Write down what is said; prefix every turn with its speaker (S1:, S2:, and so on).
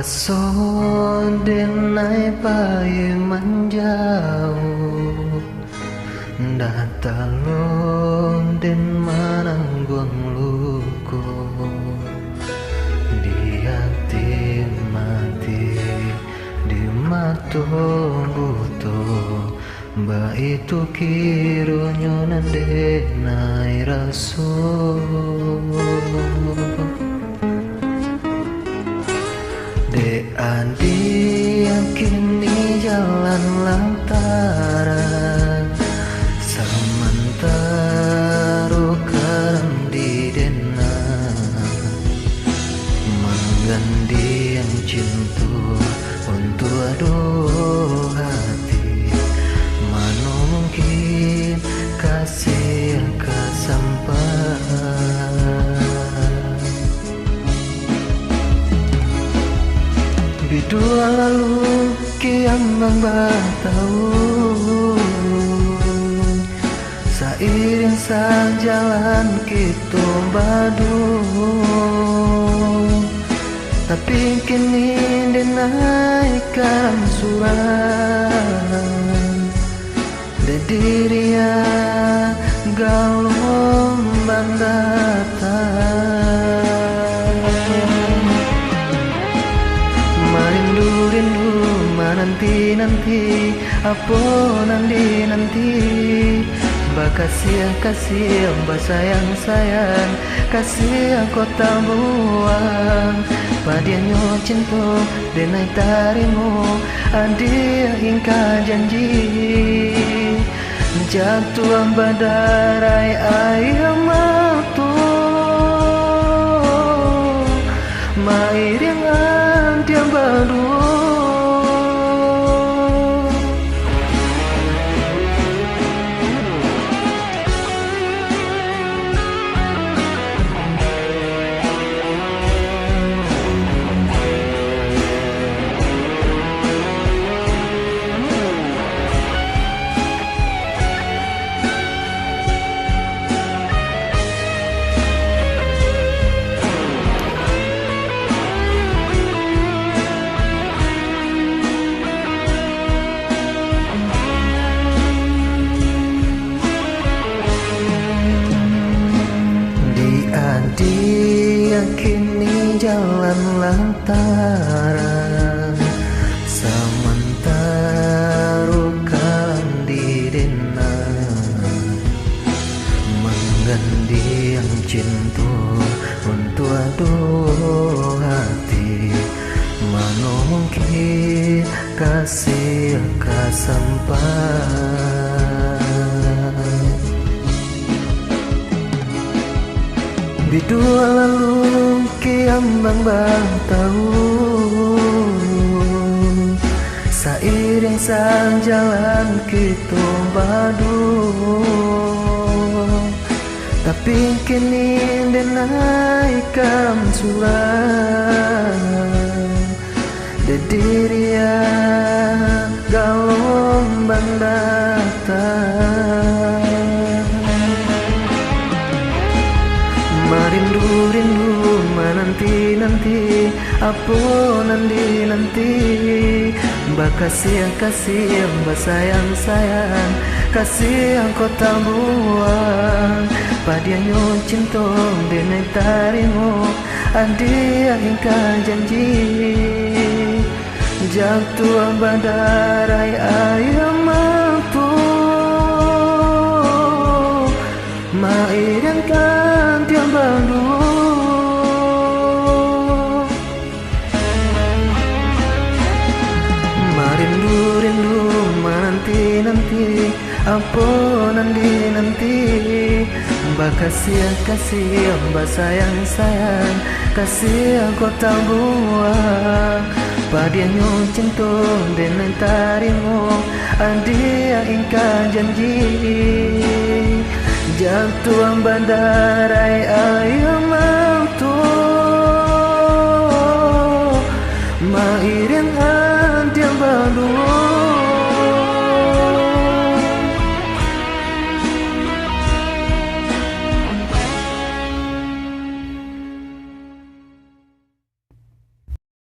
S1: Son denai paye manjau Datalon den manangguang luko Di hati mati di matong buto Ba itu kironyo nandenai rasul De andi yang kini jalan lantaran Sementara karam di dena Menggandi yang cinta untuk aduh hati Mana mungkin kasih kesampan Bidua lalu kiambang batau Sairing sajalan kita badu Tapi kini dinaikkan suran De diria galom bandatan Rindu menanti-nanti Apa nanti Bakasih mbak sayang Kasih aku tak buang Padianyo cinta denai tarimu Adia hingga janji Jatuh badarai ayam matu Mair yang antiang baru Dia kini jalan lantaran Sementara kan di dena Menggandi yang cinta untuk aduh hati Mana mungkin kasih kesampan Bidua lalu kiambang batau Sairing sajalan kita badu Tapi kini dinaikkan suran De diria galom bandatan Rindu menanti-nanti Apa nanti Bakasih mbak sayang Kasih aku tak buang Padianyo cinta denai tarimu Adia hingga janji Jatuh badarai ayam matu Mair yang kan tiang bandu Rindu menanti-nanti Apa nanti Bakasih mbak sayang Kasih aku tak buang Padianyo cinta denai tarimu Adia hingga janji Jatuh bandarai ayam